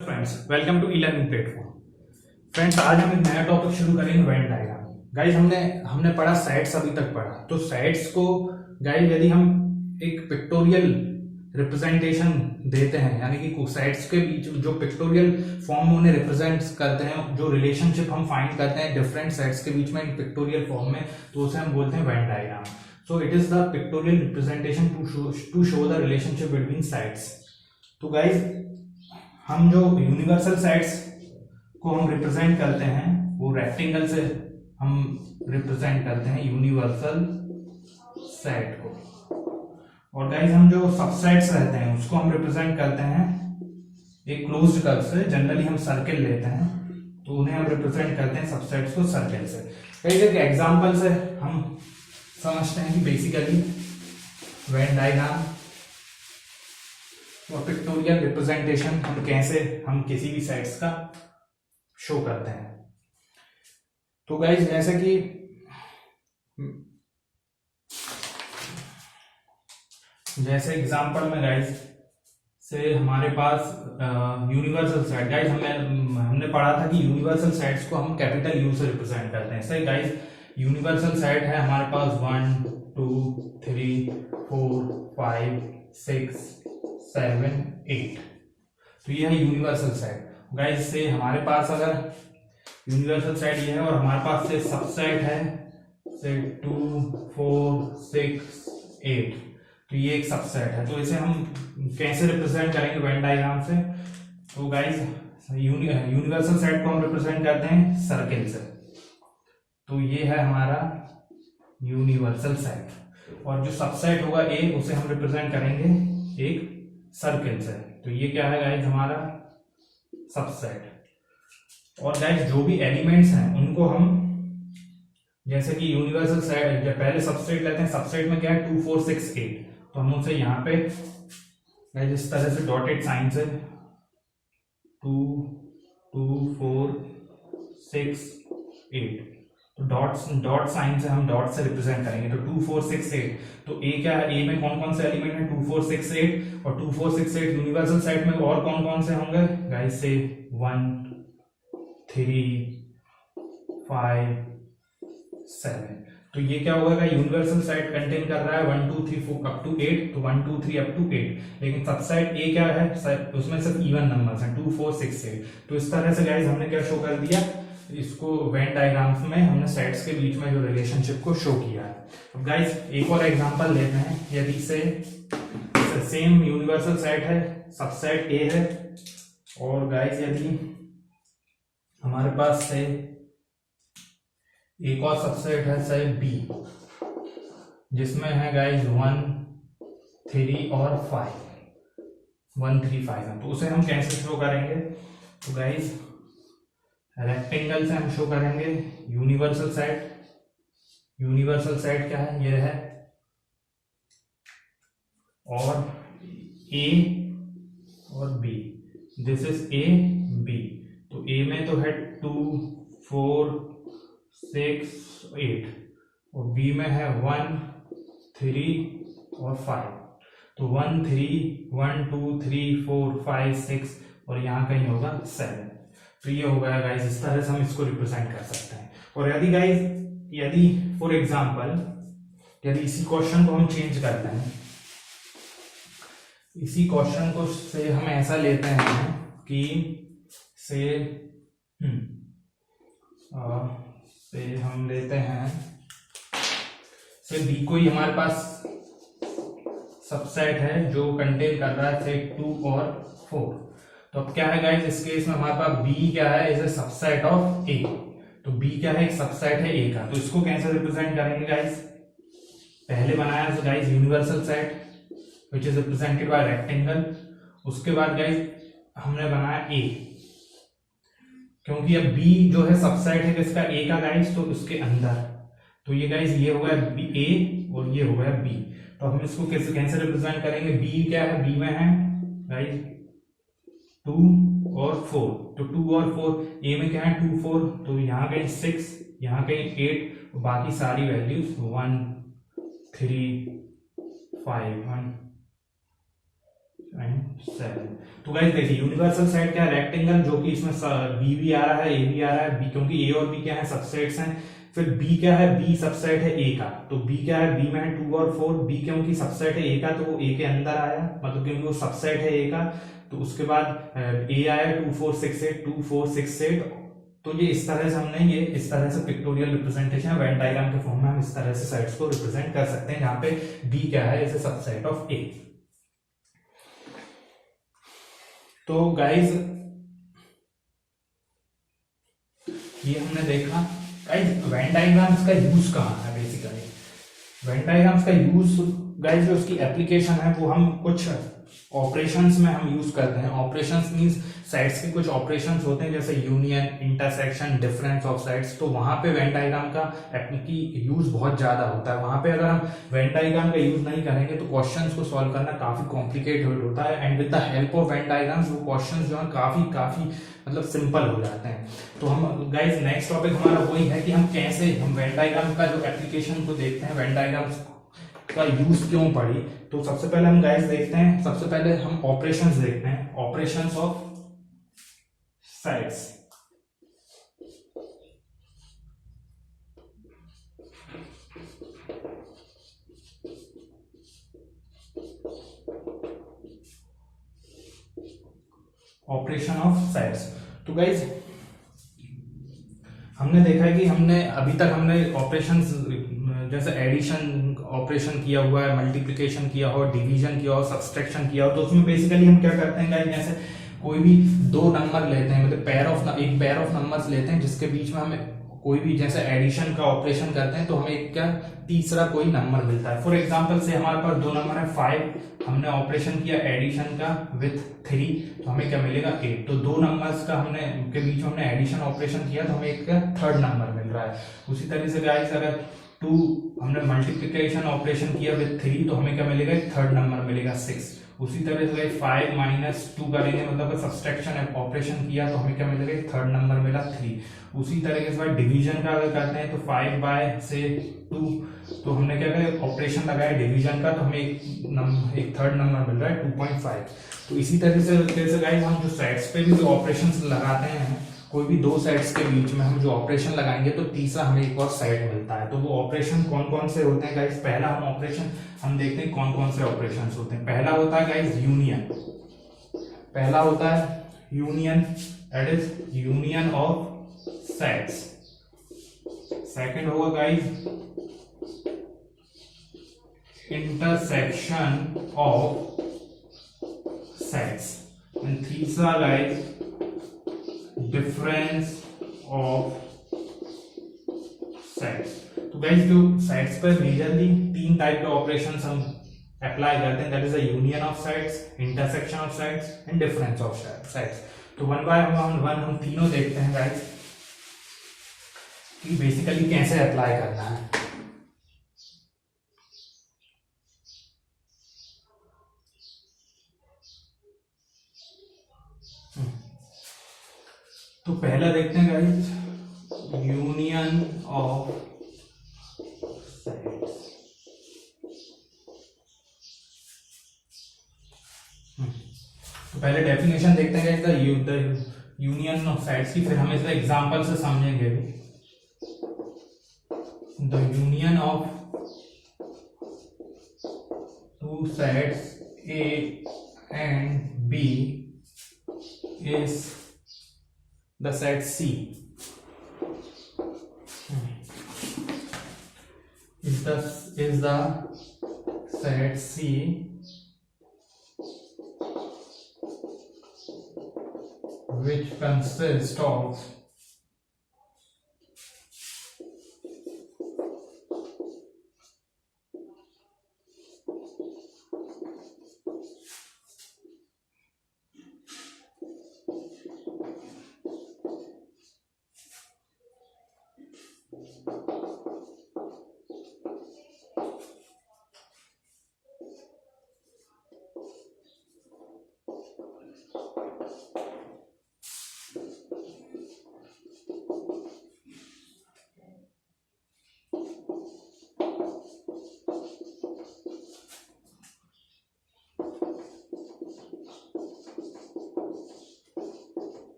Friends, welcome to e learning platform. Friends, आज हम एक नया टॉपिक शुरू करेंगे, वेन डायग्राम। गाइज हमने पढ़ा सेट्स, अभी तक पढ़ा। तो सेट्स को गाइज यदि हम एक पिक्टोरियल रिप्रेजेंटेशन देते हैं, यानी कि सेट्स के बीच जो पिक्टोरियल फॉर्म में उन्हें रिप्रेजेंट करते हैं, जो रिलेशनशिप हम फाइंड करते हैं डिफरेंट सेट्स के बीच में पिक्टोरियल फॉर्म में, तो उसे हम बोलते हैं Venn diagram. So it is the pictorial representation to show the relationship between sets. तो गाइज हम जो यूनिवर्सल सेट्स को हम रिप्रेजेंट करते हैं वो रेक्टेंगल से हम रिप्रेजेंट करते हैं यूनिवर्सल सेट को, और गाइस हम जो सबसेट्स रहते हैं उसको हम रिप्रेजेंट करते हैं एक क्लोज्ड कर्व से। जनरली हम सर्किल लेते हैं, तो उन्हें हम रिप्रेजेंट करते हैं सबसेट्स को सर्किल से। गाइस एक एग्जांपल से हम समझते हैं कि बेसिकली वेन डायग्राम और पिक्टोरियल रिप्रेजेंटेशन हम कैसे हम किसी भी सेट्स का शो करते हैं। तो गाइज जैसे कि एग्जांपल में गाइज से हमारे पास यूनिवर्सल सेट, गाइज हमने पढ़ा था कि यूनिवर्सल सेट्स को हम कैपिटल यू से रिप्रेजेंट करते हैं। सही गाइज, यूनिवर्सल सेट है हमारे पास 1 2 3 4 5 6 7 8। तो ये है यूनिवर्सल सेट। गाइस से हमारे पास अगर यूनिवर्सल सेट ये है और हमारे पास से सबसेट है से 2 4 6 8, तो ये एक सबसेट है। तो इसे हम कैसे रिप्रेजेंट करेंगे वेन डायग्राम से? तो गाइस यूनिवर्सल सेट को हम रिप्रेजेंट करते हैं सर्किल से। तो ये है हमारा यूनिवर्सल सेट, और जो सबसेट होगा ए उसे हम रिप्रेजेंट करेंगे एक सर्किल से। तो ये क्या है गाइज हमारा सबसेट। और गाइज जो भी एलिमेंट्स हैं उनको हम, जैसे कि यूनिवर्सल सेट जब पहले सबसेट लेते हैं, सबसेट में क्या है 2 4 6 8, तो हम उसे यहाँ पे गाइज इस तरह से डॉटेड साइन से 2 2 4 6 8, तो डॉट साइन से हम डॉट से रिप्रेजेंट करेंगे। तो 2 4 6 8, तो ए क्या है, ए में कौन कौन से एलिमेंट है 2 4 6 8, और 2 4 6 8 यूनिवर्सल सेट में और कौन कौन से होंगे गाइस से 1 3 5 7। तो ये क्या होगा, यूनिवर्सल सेट कंटेन कर रहा है 1 2 3 4 अप टू 8, तो 1 2 3 अप टू 8। लेकिन सबसेट ए क्या है, उसमें सिर्फ इवन नंबर्स हैं 2 4 6 8। तो इस तरह से गाइस हमने क्या शो कर दिया, इसको वेन डायग्राम्स में हमने सेट्स के बीच में जो रिलेशनशिप को शो किया है। अब गाइस एक और एग्जांपल लेते हैं। यदि से सेम यूनिवर्सल सेट है, सबसेट ए है, और गाइस यदि हमारे पास से एक और सबसेट है से बी, जिसमें है गाइस 1 3 और 5, 1 3 5 है, तो उसे हम कैसे शो करेंगे? तो गाइस रेक्टेंगल से हम शो करेंगे यूनिवर्सल सेट। यूनिवर्सल सेट क्या है, ये है, और ए और B, this is A B. तो ए में तो है 2 4 6 8, और बी में है 1 3 और 5। तो 1 3 1 2 3 4 5 6, और यहां कहीं होगा 7। तो ये हो गया गाइस, इस तरह से हम इसको रिप्रेजेंट कर सकते हैं। और यदि गाइस यदि फॉर एग्जांपल यदि इसी क्वेश्चन को हम चेंज करते हैं, इसी क्वेश्चन को से हम ऐसा लेते हैं कि से हम लेते हैं से बी को ही हमारे पास सबसेट है जो कंटेन कर रहा है से 2 और 4। तो अब क्या है गाइस, इस केस में हमारे पास बी क्या है, इज ए सबसेट ऑफ ए। तो बी क्या है, एक सबसेट है ए का। तो इसको कैसे रिप्रेजेंट करेंगे गाइस? पहले बनाया तो guys universal set which is represented by rectangle. उसके बाद गाइस हमने बनाया ए, क्योंकि अब बी जो है सबसेट है किसका, ए का गाइस, तो उसके अंदर। तो ये गाइस ये हो गया बी ए और ये हो गया बी। तो हम इसको कैसे रिप्रेजेंट करेंगे? बी क्या है, बी में है गाइस 2 और 4, तो 2 और 4, ए में क्या है 2 4, तो यहाँ कहीं 6, यहाँ कहीं 8, बाकी सारी वैल्यूज 1 3 5 1 एंड 7। तो गाइस देखिए यूनिवर्सल सेट क्या है, रेक्टेंगल, जो कि इसमें बी भी आ रहा है, ए भी आ रहा है, बी, क्योंकि ए और बी क्या है, सबसेट्स हैं। फिर बी क्या है, बी सबसेट है ए का, तो बी क्या है, बी में है 2 और 4, बी क्योंकि सबसेट है ए का तो वो ए के अंदर आया, मतलब क्योंकि वो सबसेट है ए का। तो उसके बाद ए आया 2 4 6 8, 2 4 6 8। तो ये इस तरह से हमने, ये इस तरह से पिक्टोरियल रिप्रेजेंटेशन वेन डायग्राम के फॉर्म में हम इस तरह से सेट्स को रिप्रेजेंट कर सकते हैं, जहां पे बी क्या है, इज अ सबसेट ऑफ ए। तो गाइज ये हमने देखा। गाइज वेन डायग्राम्स का यूज कहाँ है, बेसिकली वेन डायग्राम्स का यूज गाइज जो उसकी एप्लीकेशन है वो हम कुछ ऑपरेशंस में हम यूज करते हैं। ऑपरेशंस मींस साइड्स के कुछ ऑपरेशंस होते हैं, जैसे union, intersection, difference of sides. तो वहां पे वेन डायग्राम का की यूज बहुत ज्यादा होता है। वहां पे अगर हम वेन डायग्राम का यूज नहीं करेंगे तो क्वेश्चंस को सॉल्व करना काफी कॉम्प्लिकेटेड होता है, and with the help of Venn diagrams वो क्वेश्चंस जो है काफी मतलब सिंपल हो जाते हैं। तो हम गाइज नेक्स्ट टॉपिक हमारा वही है कि हम कैसे हम वेन डायग्राम का जो एप्लीकेशन को देखते हैं, वेन डायग्राम्स का यूज क्यों पड़ी। तो सबसे पहले हम गाइस देखते हैं, सबसे पहले हम ऑपरेशंस देखते हैं, operations of sides. Operation of sides. तो गाइस हमने देखा है कि हमने अभी तक हमने ऑपरेशंस जैसे एडिशन ऑपरेशन किया हुआ है, मल्टीप्लिकेशन किया हो, डिवीजन किया हो, सब्सट्रैक्शन किया हो। तो उसमें बेसिकली हम क्या करते हैं गाइस, जैसे कोई भी दो नंबर लेते हैं, मतलब एक पेयर ऑफ नंबर्स लेते हैं जिसके बीच में हमें कोई भी, जैसे एडिशन का ऑपरेशन करते हैं तो हमें एक क्या तीसरा कोई नंबर मिलता है। फॉर एग्जांपल से हमारे पास दो नंबर है 5, हमने ऑपरेशन किया एडिशन का विथ 3, तो हमें क्या मिलेगा 8। तो दो नंबर्स का हमने के बीच में हमने एडिशन ऑपरेशन किया तो हमें एक थर्ड नंबर मिल रहा है। उसी तरह से गाइस अगर 2 हमने मल्टीप्लिकेशन ऑपरेशन किया विथ 3 तो हमें क्या मिलेगा, एक थर्ड नंबर मिलेगा 6। उसी तरह से 5 माइनस 2 करेंगे, मतलब सब्सट्रैक्शन ऑपरेशन किया तो हमें क्या मिलेगा, एक थर्ड नंबर मिला 3। उसी तरीके से डिवीजन का अगर करते हैं तो 5 बाय से 2, तो हमने क्या किया ऑपरेशन लगाया डिवीजन का, तो हमें एक थर्ड नंबर मिल रहा है 2.5। तो इसी तरह से गाइस हम जो साइड्स पे भी जो ऑपरेशंस लगाते हैं, कोई भी दो साइड्स के बीच में हम जो ऑपरेशन लगाएंगे तो तीसरा हमें एक और साइड मिलता है। तो वो ऑपरेशन कौन कौन से होते हैं गाइस, पहला हम देखते हैं कौन कौन से ऑपरेशंस होते हैं। पहला होता है गाइस यूनियन, पहला होता है union, that is union of sides. Second होगा guys intersection of sides, and तीसरा गाइस डिफरेंस ऑफ साइड्स। तो गाइस जो साइड्स पर मेजरली तीन टाइप के ऑपरेशंस हम अप्लाई करते हैं, that is the union of sides, intersection of sides and difference of sides. तो वन बाय वन हम तीनों देखते हैं गाइस कि बेसिकली कैसे अप्लाई करना है। तो पहला देखते हैं गाइस यूनियन ऑफ साइड्स। तो पहले डेफिनेशन देखते हैं guys the union of sides की, फिर हम इसका एग्जांपल से समझेंगे भी। The union of two sides A and B is the set C. Is the set C which consists of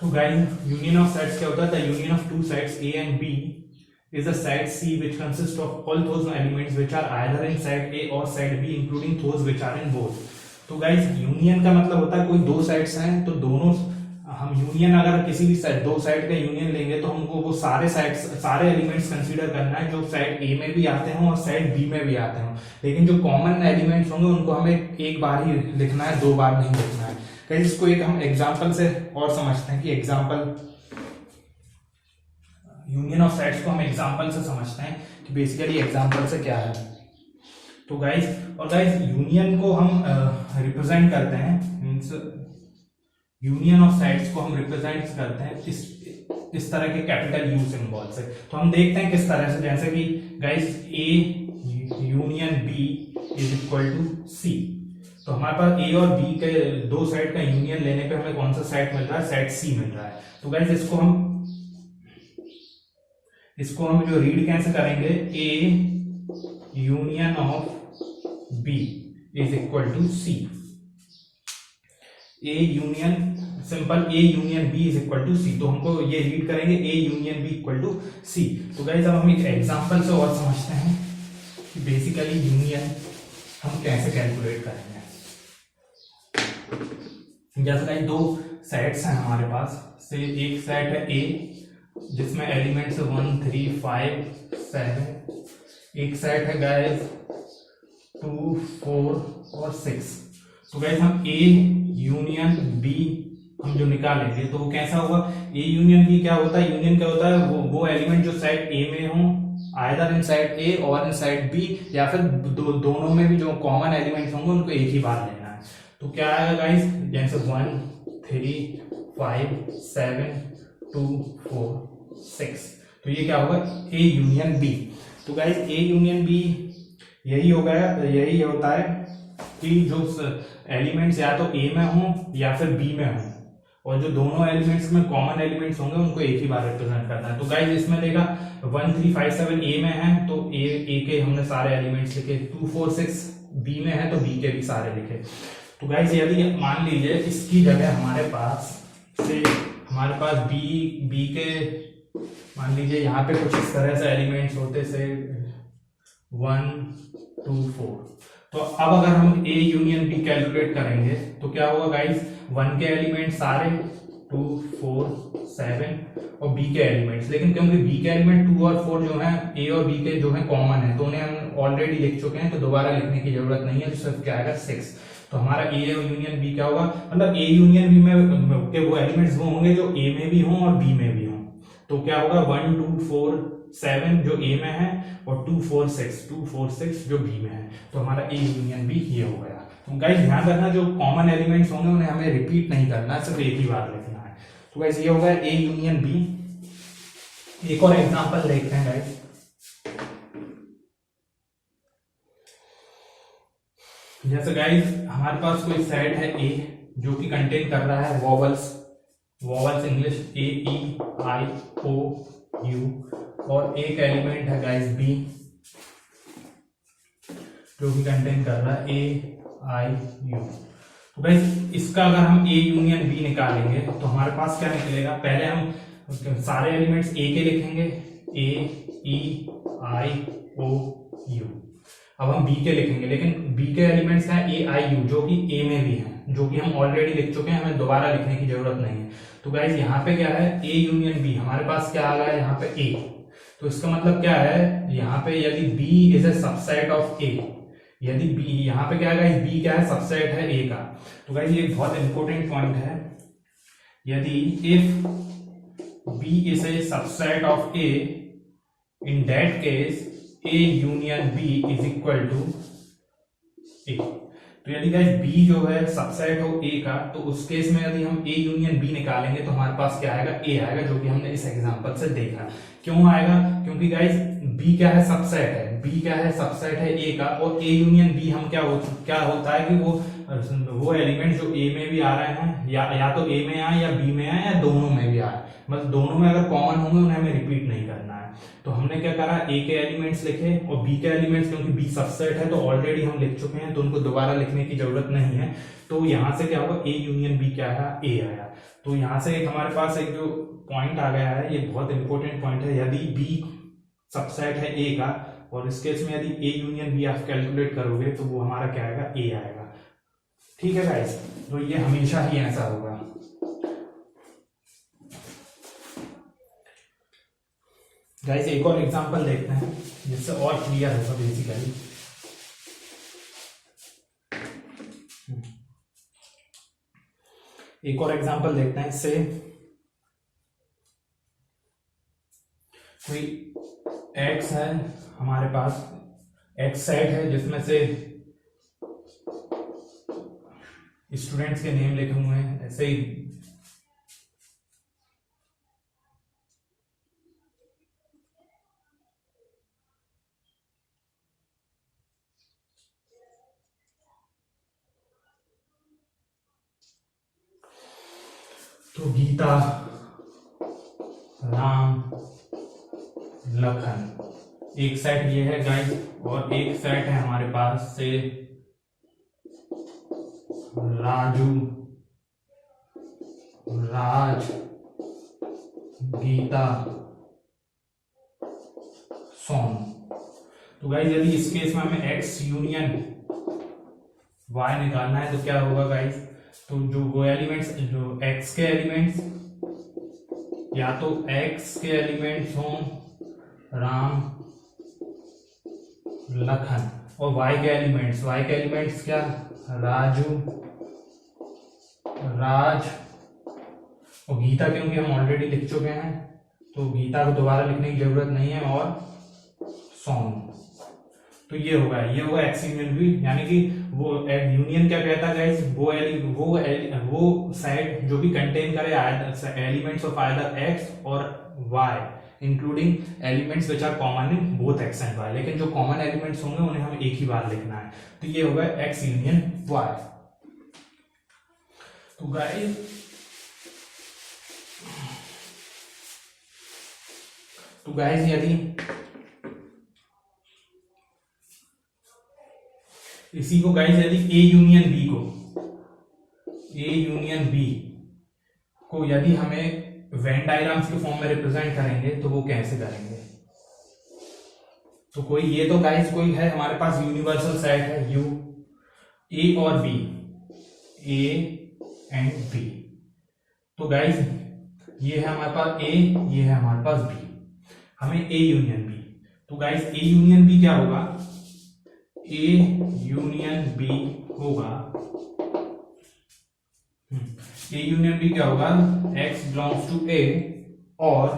तो गाइस यूनियन ऑफ सेट्स क्या होता है? The union of two sets A and B is a set C which consists of all those elements which are either in set A or set B including those which are in both. तो guys union का मतलब होता है कोई दो sets हैं तो दोनों हम यूनियन अगर किसी भी सेट दो सेट का यूनियन लेंगे तो हमको वो सारे सेट्स सारे एलिमेंट्स कंसीडर करना है जो सेट ए में भी आते हों और सेट बी में भी आते हों, लेकिन जो कॉमन एलिमेंट्स होंगे उनको हमें एक बार ही लिखना है, दो बार नहीं लिखना है। गाइस इसको एक हम एग्जांपल से और समझते हैं कि एग्जांपल यूनियन ऑफ सेट्स को हम एग्जांपल से समझते हैं कि बेसिकली एग्जांपल से क्या है। तो गाइस यूनियन को हम रिप्रेजेंट करते हैं, मींस यूनियन ऑफ सेट्स को हम रिप्रेजेंट करते हैं इस तरह के कैपिटल यू सिंबल से। तो हम देखते हैं किस तरह से, जैसे कि guys A union B is equal to C. तो हमारे पास ए और बी के दो सेट का यूनियन लेने पे हमें कौन सा सेट मिल रहा है? सेट सी मिल रहा है। तो गाइस इसको हम जो रीड कैसे करेंगे? A union of B is equal to C. A union simple A union B is equal to C. तो हमको ये रीड करेंगे A union B equal to C. तो गाइस अब हम एक एग्जांपल से और समझते हैं कि बेसिकली यूनियन हम कैसे कैलकुलेट करेंगे। जैसे गाइस दो सेट्स हैं हमारे पास, से एक सेट है ए जिसमें एलिमेंट्स 1 3 5 7, एक सेट है गाइस 2 4 और 6। तो गाइस हम ए यूनियन बी हम जो निकालेंगे तो वो कैसा होगा? ए यूनियन बी क्या होता है? यूनियन क्या होता है? वो एलिमेंट जो सेट ए में हो, आइदर इन सेट ए और इन सेट बी, या फिर दोनों में भी जो कॉमन एलिमेंट्स होंगे उनको एक ही बार लेना है। तो क्या आएगा गाइस? जैसे 1 3 5 7 2 4 6। तो ये क्या होगा? A union B. तो गाइस ए यूनियन बी यही होता है कि जो एलिमेंट्स या तो ए में हो या फिर बी में हो, और जो दोनों एलिमेंट्स में कॉमन एलिमेंट्स होंगे उनको एक ही बार रिप्रेजेंट करना है। तो गाइस इसमें देखा 1 3 5 7 ए में है तो ए के हमने सारे एलिमेंट्स लिखे, 2 4 6 बी में है तो बी के भी सारे लिखे। तो गाइस यदि मान लीजिए इसकी जगह हमारे पास बी के मान लीजिए यहाँ पे कुछ इस तरह से एलिमेंट्स होते से 1 2 4। तो अब अगर हम ए यूनियन बी कैलकुलेट करेंगे तो क्या होगा गाइस? 1 के एलिमेंट सारे, 2 4 7 और बी के एलिमेंट्स, लेकिन क्योंकि बी के एलिमेंट 2 और 4 जो है ए और बी के जो है कॉमन है तो उन्हें हम ऑलरेडी लिख चुके हैं, तो दोबारा लिखने की जरूरत नहीं है। तो सिर्फ क्या आएगा? 6। तो हमारा ए यूनियन बी क्या होगा? मतलब ए यूनियन बी में के वो एलिमेंट्स वो होंगे जो ए में भी हों और बी में भी हों। तो क्या होगा? 1 2 4 7 जो ए में है और 2 4 6 जो बी में है। तो हमारा ए यूनियन बी ये हो गया। तो गाइस ध्यान रखना जो कॉमन एलिमेंट्स होंगे उन्हें हमें रिपीट नहीं करना है, सिर्फ एक ही बार लिखना है। तो गाइस ये हो गया ए यूनियन बी। एक और एग्जांपल देखते हैं गाइस। जैसे गाइस हमारे पास कोई सेट है ए जो कि कंटेन कर रहा है vowels English A E I O U, और एक एलिमेंट है गाइस बी जो कि कंटेन कर रहा है ए आई यू। तो गाइस इसका अगर हम ए यूनियन बी निकालेंगे तो हमारे पास क्या निकलेगा? पहले हम सारे एलिमेंट्स ए के लिखेंगे, ए ई आई ओ यू। अब हम बी के लिखेंगे, लेकिन बी के एलिमेंट्स हैं ए आई यू जो कि ए में भी है, जो कि हम ऑलरेडी लिख चुके हैं, हमें दोबारा लिखने की जरूरत नहीं है। तो गाइस यहाँ पे क्या है? A union B. हमारे पास क्या आ गया है यहाँ पे? ए। तो इसका मतलब क्या है? यहाँ पे यदि B is a subset of A, यदि बी यहाँ पे क्या है? बी क्या है? सबसेट है ए का। तो गाइस ये बहुत इंपॉर्टेंट पॉइंट है। यदि if B is a subset of A, in that case A union B is equal to A। तो यदि गाइस B जो है सबसेट हो A का, तो उस केस में यदि हम A यूनियन B निकालेंगे तो हमारे पास क्या आएगा? A आएगा, जो कि हमने इस एग्जांपल से देखा। क्यों आएगा? क्योंकि गाइस B क्या है? सबसेट है। B क्या है? सबसेट है A का, और A यूनियन B हम क्या होता है कि वो एलिमेंट जो A में भी आ रहे हैं या तो A में आए या B में आए या दोनों में भी आए, मतलब दोनों में अगर कॉमन होंगे उन्हें हमें रिपीट नहीं करना है। है। तो हमने क्या करा, ए के एलिमेंट्स लिखे और बी के एलिमेंट्स, क्योंकि बी सबसेट है तो ऑलरेडी हम लिख चुके हैं तो उनको दोबारा लिखने की जरूरत नहीं है। तो यहां से क्या होगा, ए यूनियन बी क्या है, ए आया। तो यहां से एक हमारे पास एक जो पॉइंट आ गया है, ये बहुत इंपॉर्टेंट पॉइंट है। यदि बी सबसेट है ए का और इस केस में यदि ए यूनियन बी आप कैलकुलेट करोगे तो वो हमारा क्या आएगा, ए आएगा। ठीक है गाइस, तो ये हमेशा ही ऐसा होगा। गाइस एक और एग्जांपल देखते हैं जिससे और क्लियर होगा बेसिकली। एक और एग्जांपल देखते हैं इससे। कोई एक्स है हमारे पास, एक्स सेट है जिसमें से स्टूडेंट्स के नेम लिखे हुए हैं ऐसे ही। तो गीता, राम, लखन, एक सेट ये है गाइस, और एक सेट है हमारे पास से राजू, राज, गीता, सोम। तो गाइस यदि इस केस में हमें एक्स यूनियन वाई निकालना है तो क्या होगा गाइस, तो जो वो एलिमेंट्स, जो एक्स के एलिमेंट्स, या तो एक्स के एलिमेंट्स हों राम, लखन, और वाई के एलिमेंट्स क्या, राजू, राज, और गीता क्योंकि हम ऑलरेडी लिख चुके हैं तो गीता को दोबारा लिखने की जरूरत नहीं है, और सोम। तो ये होगा एक्स यूनियन बी, यानी कि वो यूनियन क्या कहता है गाइस, वो सेट जो भी कंटेन करे एलिमेंट्स ऑफ आइदर एक्स और Y including elements which are common in both X and Y. लेकिन जो कॉमन एलिमेंट्स होंगे उन्हें हमें एक ही बार लिखना है। तो ये होगा एक्स यूनियन वाई। तो गाइस यदि इसी को गाइस यदि ए यूनियन बी को यदि हमें वेन डायग्राम्स के फॉर्म में रिप्रेजेंट करेंगे तो वो कैसे करेंगे। तो कोई ये तो गाइस कोई है हमारे पास यूनिवर्सल सेट है यू, ए और बी, ए एंड बी। तो गाइस ये है हमारे पास ए, ये है हमारे पास बी, हमें ए यूनियन बी। तो गाइस ए यूनियन बी क्या होगा, ए यूनियन बी होगा, ए यूनियन बी क्या होगा, x बिलोंग्स टू ए और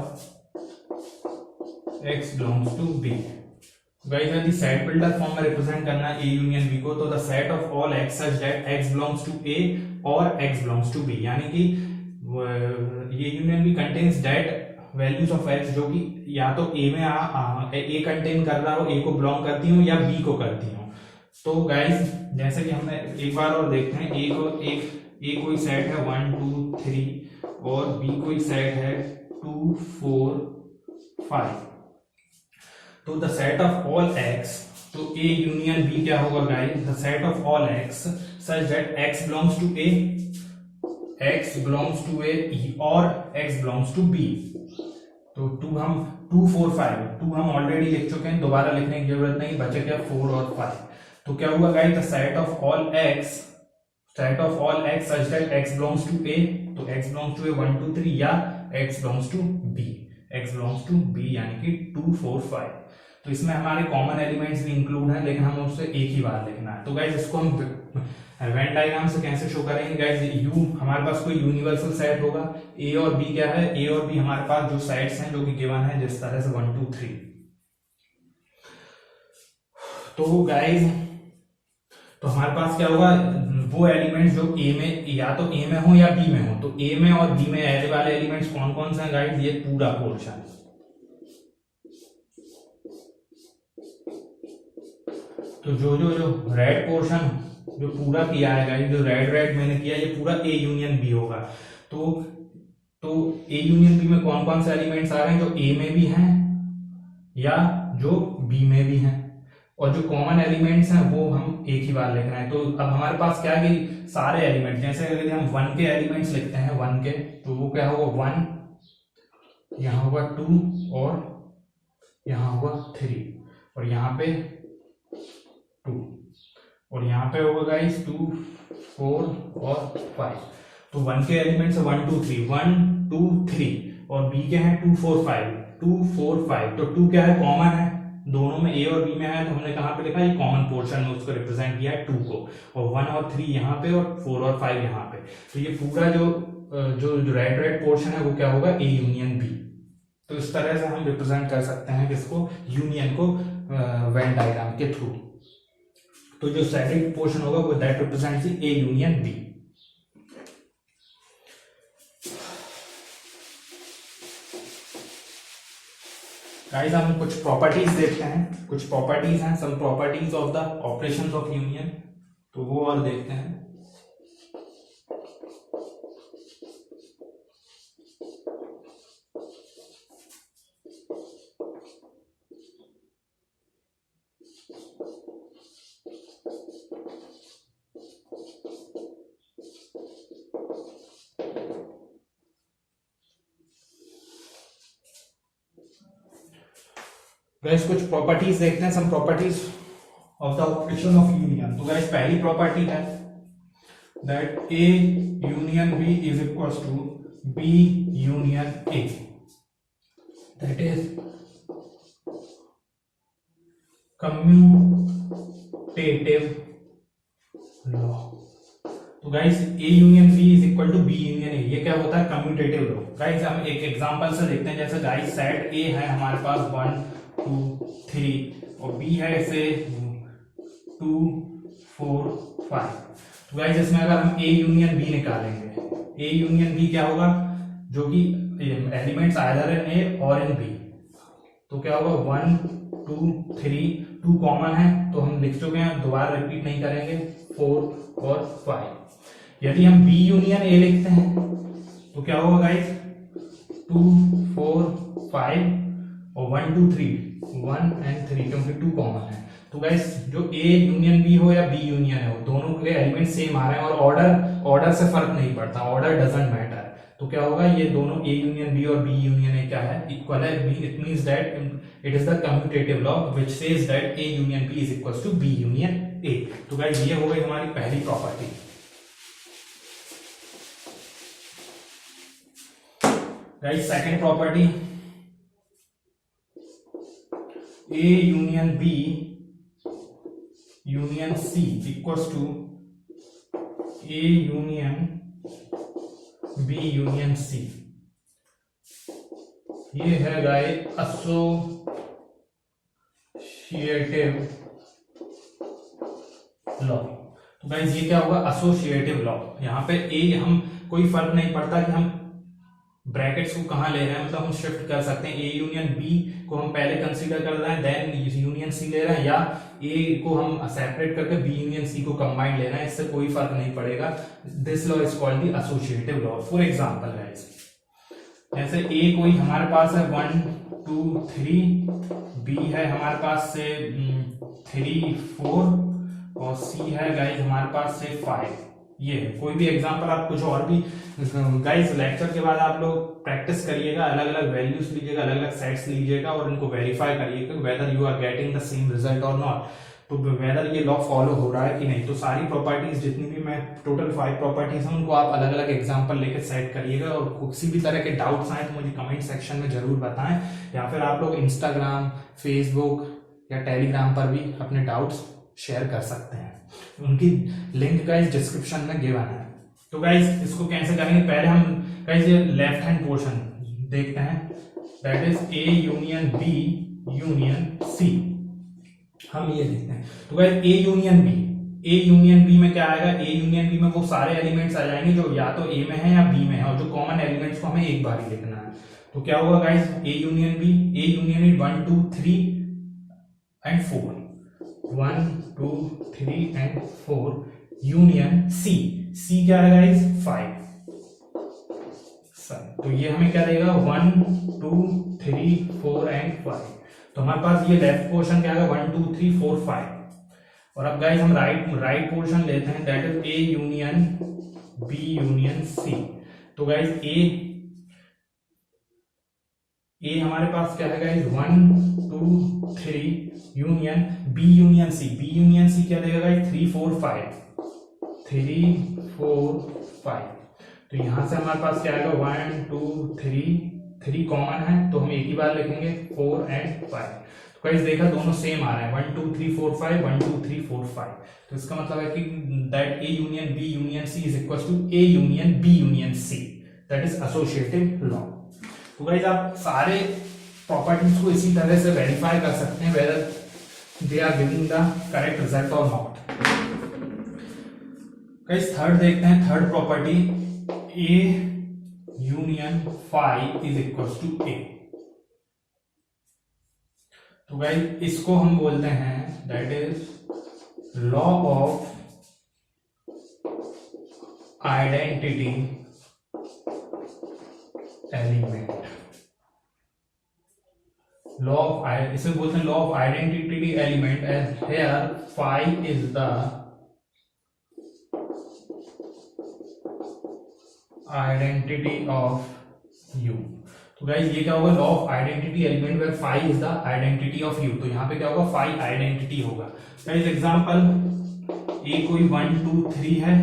x belongs to B. Guys यदि सेट बिल्डर फॉर्म में रिप्रेजेंट करना है ए यूनियन बी को, तो the set of all x such that x belongs to A और x बिलोंग्स टू बी, यानी कि ये union B contains that values of x जो कि या तो ए में ए कंटेन कर रहा हो, ए को बिलोंग करती हो या बी को करती हो। तो गाइस जैसे कि हमने एक बार और देखते हैं, ए कोई सेट है 1 2 3 और बी कोई सेट है 2 4 5। तो the set of all x, तो ए यूनियन बी क्या होगा guys, the set of all x such that x belongs to A, x belongs to A और एक्स बिलोंग्स टू बी। तो 2 4 5, 2 हम ऑलरेडी लिख चुके हैं, दोबारा लिखने की जरूरत नहीं, बचे क्या 4 और 5। तो क्या हुआ guys, the set of all x such that x belongs to a, तो x बिलोंग्स टू a 1 2 3 या x बिलोंग्स टू b यानी कि 2 4 5। तो इसमें हमारे कॉमन एलिमेंट्स भी इंक्लूड हैं, लेकिन हमें उससे एक ही बार लिखना है। तो गाइस इसको हम वेन डायग्राम से कैसे शो करेंगे गाइस, u हमारे पास कोई यूनिवर्सल सेट होगा, a और b क्या है, a और b हमारे पास जो सेट्स हैं जो कि गिवन है जिस तरह से 1 2 3। तो गाइस तो हमारे पास क्या होगा, वो एलिमेंट्स जो ए में या तो ए में हो या बी में हो। तो ए में और बी में ऐसे वाले एलिमेंट्स कौन कौन से हैं गाइस, ये पूरा पोर्शन। तो जो रेड पोर्शन जो पूरा किया है गाइस, जो रेड मैंने किया, ये पूरा ए यूनियन बी होगा। तो ए यूनियन बी में कौन कौन से एलिमेंट्स आ रहे हैं, जो ए में भी हैं या जो बी में भी हैं, और जो कॉमन एलिमेंट्स हैं वो हम एक ही बार लिख रहे हैं। तो अब हमारे पास क्या है कि सारे एलिमेंट, जैसे अगर हम 1 के एलिमेंट्स लिखते हैं 1 के, तो वो क्या होगा 1, यहाँ होगा 2 और यहाँ होगा 3 और यहाँ पे 2 और यहाँ पे होगा गाइस 2 4 और 5। तो 1 के एलिमेंट्स है 1 2 3, 1 2 3 और बी के हैं 2 4 5, 2 4 5। तो 2 क्या है, कॉमन है, दोनों में ए और बी में है, तो हमने कहाँ पे लिखा, ये कॉमन पोर्शन में उसको रिप्रेजेंट किया है 2 को, और 1 और 3 यहाँ पे और 4 और 5 यहाँ पे। तो ये पूरा जो रेड रेड पोर्शन है वो क्या होगा, ए यूनियन बी। तो इस तरह से हम रिप्रेजेंट कर सकते हैं किसको, यूनियन को वेन डायग्राम के थ्रू। तो जो सेकंड पोर्शन होगा वो that represents A union B. Guys हम कुछ प्रॉपर्टीज देखते हैं, कुछ प्रॉपर्टीज हैं, some properties of the operations of union, तो वो और देखते हैं। गाइस कुछ प्रॉपर्टीज देखते हैं, some properties of the operation of union. तो गाइस पहली प्रॉपर्टी है that A union B is equals to B union A, that is commutative law. तो guys A union B is equal to B union A, ये क्या होता है, commutative law. Guys हम एक एग्जांपल से देखते हैं, जैसे गाइस सेट ए है हमारे पास 1 2 3 और बी है इसे 2 4 5। तो गाइस इसमें अगर हम ए यूनियन बी निकालेंगे, ए यूनियन बी क्या होगा, जो कि एलिमेंट्स आइदर इन ए और इन बी, तो क्या होगा 1 2 3, 2 कॉमन है तो हम लिख चुके हैं, दोबारा रिपीट नहीं करेंगे, 4 और 5। यदि हम बी यूनियन ए लिखते हैं तो क्या होगा गाइस 2 4 5 और 1 2 3, 1 एंड 3, क्योंकि 2 कॉमन है। तो गाइस जो ए यूनियन बी हो या बी यूनियन है, वो दोनों के एलिमेंट सेम आ रहे हैं और ऑर्डर से फर्क नहीं पड़ता, ऑर्डर डजंट मैटर। तो क्या होगा, ये दोनों ए यूनियन बी और बी यूनियन ए क्या है, इक्वल है। It means that it is the commutative law which says that A union B is equals to B union A. तो गाइस ये हो गई हमारी पहली property. Guys second property, A union B union C equals to A union B union C। ये है guys associative law. तो guys ये क्या होगा, एसोसिएटिव लॉ। यहाँ पे ए हम कोई फर्क नहीं पड़ता कि हम ब्रैकेट्स को कहां ले रहे हैं, मतलब हम शिफ्ट कर सकते हैं। ए यूनियन बी को हम पहले कंसीडर कर रहे हैं, देन यूनियन सी ले रहे हैं, या ए को हम सेपरेट करके बी यूनियन सी को कंबाइन ले रहे हैं, इससे कोई फर्क नहीं पड़ेगा। This law is called the associative law. For example guys, जैसे ए कोई हमारे पास है 1 2 3, बी है हमारे पास से 3 4 और सी है गाइस हमारे पास से 5। ये कोई भी एग्जांपल, आप कुछ और भी गाइस लेक्चर के बाद आप लोग प्रैक्टिस करिएगा, अलग अलग वैल्यूज लीजिएगा, अलग अलग सेट्स लीजिएगा और इनको वेरीफाई करिएगा whether you are getting the same result और नॉट, तो वेदर ये लॉ फॉलो हो रहा है कि नहीं। तो सारी प्रॉपर्टीज जितनी भी मैं टोटल 5 प्रॉपर्टीज हैं उनको आप अलग अलग एग्जांपल लेके सेट करिएगा, और किसी भी तरह के डाउट्स आए तो मुझे कमेंट सेक्शन में जरूर बताएं, या फिर आप लोग इंस्टाग्राम फेसबुक या टेलीग्राम पर भी अपने डाउट्स शेयर कर सकते हैं। उनकी लिंक गाइस डिस्क्रिप्शन में गिवन है। तो गाइस इसको कैसे करेंगे, पहले हम गाइस ये लेफ्ट हैंड पोर्शन देखते हैं, that is A union B union C. हम ये देखते हैं। तो गाइस ए यूनियन बी में क्या आएगा, ए यूनियन बी में वो सारे एलिमेंट्स आ जाएंगे जो या तो ए में है या बी में है, और जो कॉमन एलिमेंट्स को हमें एक बार ही लिखना है। तो क्या होगा guys, A union B 1 2 3 and 4, 1 2 3 and 4 union C क्या है गाइस 5। तो ये हमें क्या देगा 1 2 3 4 एंड 5। तो हमारे पास ये लेफ्ट पोर्शन क्या है 1 2 3 4 5 और अब गाइस हम राइट पोर्शन लेते हैं that is A union B union C. तो गाइस ए हमारे पास क्या है guys 1 2 3 union B union C क्या देगा गाइस 3 4 5। तो यहां से हमारे पास क्या आएगा 1 2 3 कॉमन है तो हम एक ही बार लिखेंगे 4 एंड 5। तो गाइस देखा दोनों सेम आ रहा है 1 2 3 4 5 1 2 3 4 5। तो इसका मतलब है कि that A union B union C is equal to A union B union C, that is associative law. तो गाइस आप सारे प्रॉपर्टीज को इसी तरह से वेरीफाई कर सकते हैं whether they are giving the correct result और नॉट। गाइस थर्ड देखते हैं, third property A union phi is equal to A. तो गाइस इसको हम बोलते हैं that is law of identity element. Law of इसे बोलते हैं law of identity element as here phi is the identity of U. तो गाइस ये क्या होगा law of identity element where phi is the identity of U. तो यहां पे क्या होगा फाई आइडेंटिटी होगा। गाइस एग्जांपल ए कोई 1 2 3 है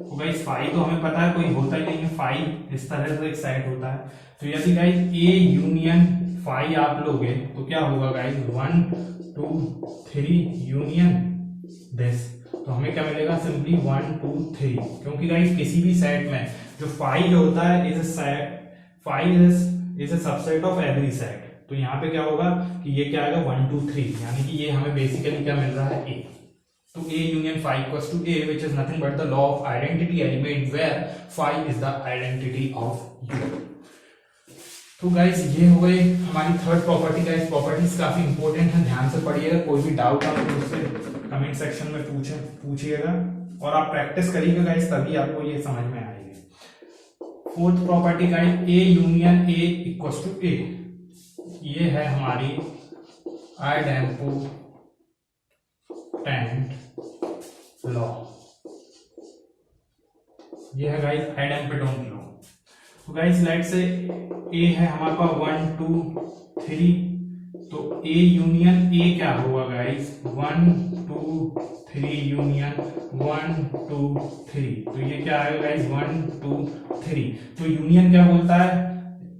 तो गाइस फाई तो हमें पता है कोई होता ही नहीं है, फाई इस तरह से एक साइड होता है। तो यदि गाइस ए यूनियन फाई आप लोगे तो क्या होगा गाइस 1 2 3 यूनियन दिस। तो हमें क्या मिलेगा सिंपली 1 2 3, क्योंकि गाइस किसी भी सेट में जो फाई जो होता है is a set, phi is a subset of every set. तो यहाँ पे क्या होगा कि ये क्या आएगा 1 2 3, यानी कि ये हमें बेसिकली क्या मिल रहा है ए। तो A union phi equals to A which is nothing but the law of identity element where phi is the identity of U. तो गाइस ये हो गई हमारी थर्ड प्रॉपर्टी। गाइस प्रॉपर्टीज काफी इंपॉर्टेंट है, ध्यान से पढ़िएगा, कोई भी डाउट आप मुझसे कमेंट सेक्शन में पूछिएगा और आप प्रैक्टिस करिएगा गाइस, तभी आपको ये समझ में आएगी। Fourth property guys A union A equals to A, ये है हमारी आइडेंटिटी लॉ। ये है गाइस आइडेंटिटी लॉ। तो गाइस लेट्स से ए है हमारे पास 1 2 3, तो ए यूनियन ए क्या होगा गाइस 1 2 3 यूनियन 1 2 3। तो ये क्या आएगा गाइस 1 2 3। तो यूनियन क्या बोलता है,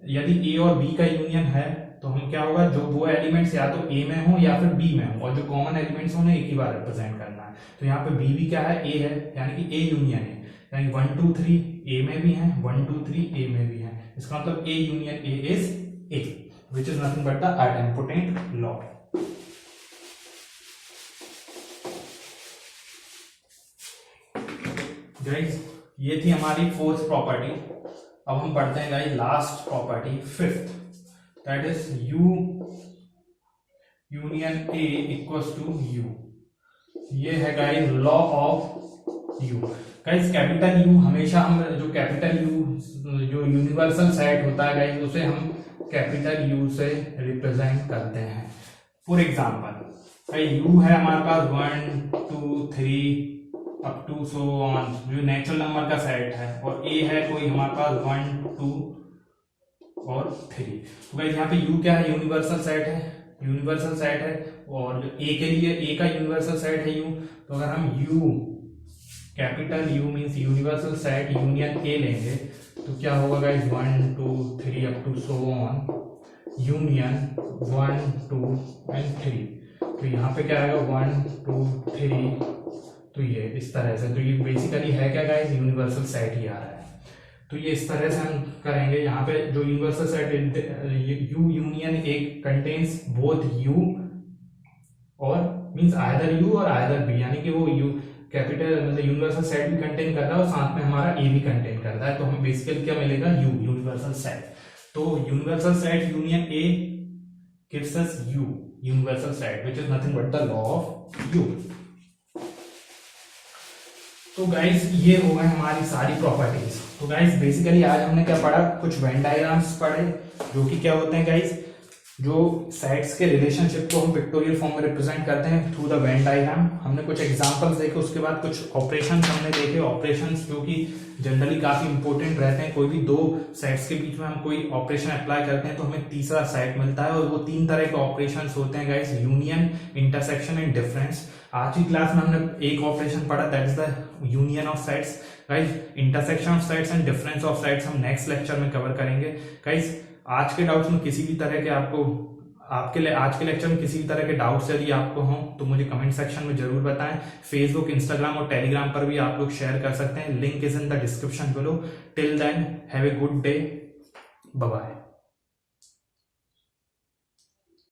यदि ए और बी का यूनियन है तो हम क्या होगा जो वो एलिमेंट्स या तो ए में हो या फिर बी में हो और जो कॉमन एलिमेंट्स उन्हें एक ही बार रिप्रेजेंट करना है। तो यहाँ पे बी भी क्या है ए है, यानी कि ए यूनियन है, यानी 1 2 3 ए में भी है 1 2 3 ए में भी है। इसका मतलब A union A is A which is nothing but the identity law. Guys ये थी हमारी फोर्थ प्रॉपर्टी। अब हम पढ़ते हैं guys last property fifth, that is U union A equals to U. ये है guys law of U. Guys capital U हमेशा हम जो कैपिटल यू जो यूनिवर्सल सेट होता है गाइस उसे हम कैपिटल यू से रिप्रेजेंट करते हैं। फॉर एग्जांपल यू है हमारे पास 1 2 3 अप टू सो ऑन, जो नेचुरल नंबर का सेट है, और ए है कोई हमारे पास 1 2 और 3। तो गाइस यहाँ पे यू क्या है यूनिवर्सल सेट है, यूनिवर्सल सेट है, और ए के लिए ए का यूनिवर्सल सेट है यू। तो अगर हम U capital U means universal set union A लेंगे तो क्या होगा guys 1 2 3 up to so on union 1 2 and 3। तो यहाँ पे क्या आएगा 1 2 3, तो ये इस तरह से, तो ये बेसिकली है क्या गाइस यूनिवर्सल सेट ही आ रहा है। तो ये इस तरह से हम करेंगे। यहाँ पे जो universal set you union A contains both you और मींस आइदर यू और आइदर बी, यानी कि वो यू कैपिटल मतलब यूनिवर्सल सेट भी कंटेन कर रहा है और साथ में हमारा ए भी कंटेन कर रहा है। तो हमें बेसिकली क्या मिलेगा यू यूनिवर्सल सेट। तो universal set union A gives us you universal set which is nothing but the law of U. तो गाइस ये हो गए हमारी सारी प्रॉपर्टीज। तो गाइस बेसिकली आज हमने क्या पढ़ा, कुछ वेन डायग्राम्स पढ़े जो कि क्या होते हैं गाइस जो सेट्स के रिलेशनशिप को हम पिक्टोरियल फॉर्म में रिप्रेजेंट करते हैं थ्रू द वेन डायग्राम। हमने कुछ एग्जांपल्स देखे, उसके बाद कुछ ऑपरेशंस हमने देखे, ऑपरेशंस जो कि जनरली काफी इंपॉर्टेंट रहते हैं। कोई भी दो सेट्स के बीच में हम कोई ऑपरेशन अप्लाई करते हैं तो हमें तीसरा सेट मिलता है, और वो 3 तरह के ऑपरेशंस होते हैं guys, union, intersection and difference. आज की क्लास में हमने एक ऑपरेशन पढ़ा, that is the union of sets. Guys intersection of sets and difference of sets हम नेक्स्ट लेक्चर में कवर करेंगे। गाइस आज के डाउट्स में किसी भी तरह के आज के लेक्चर में किसी भी तरह के डाउट्स यदि आपको हों तो मुझे कमेंट सेक्शन में जरूर बताएं। फेसबुक, इंस्टाग्राम और टेलीग्राम पर भी आप लोग शेयर कर सकते हैं, link is in the description below. Till then have a good day, bye bye.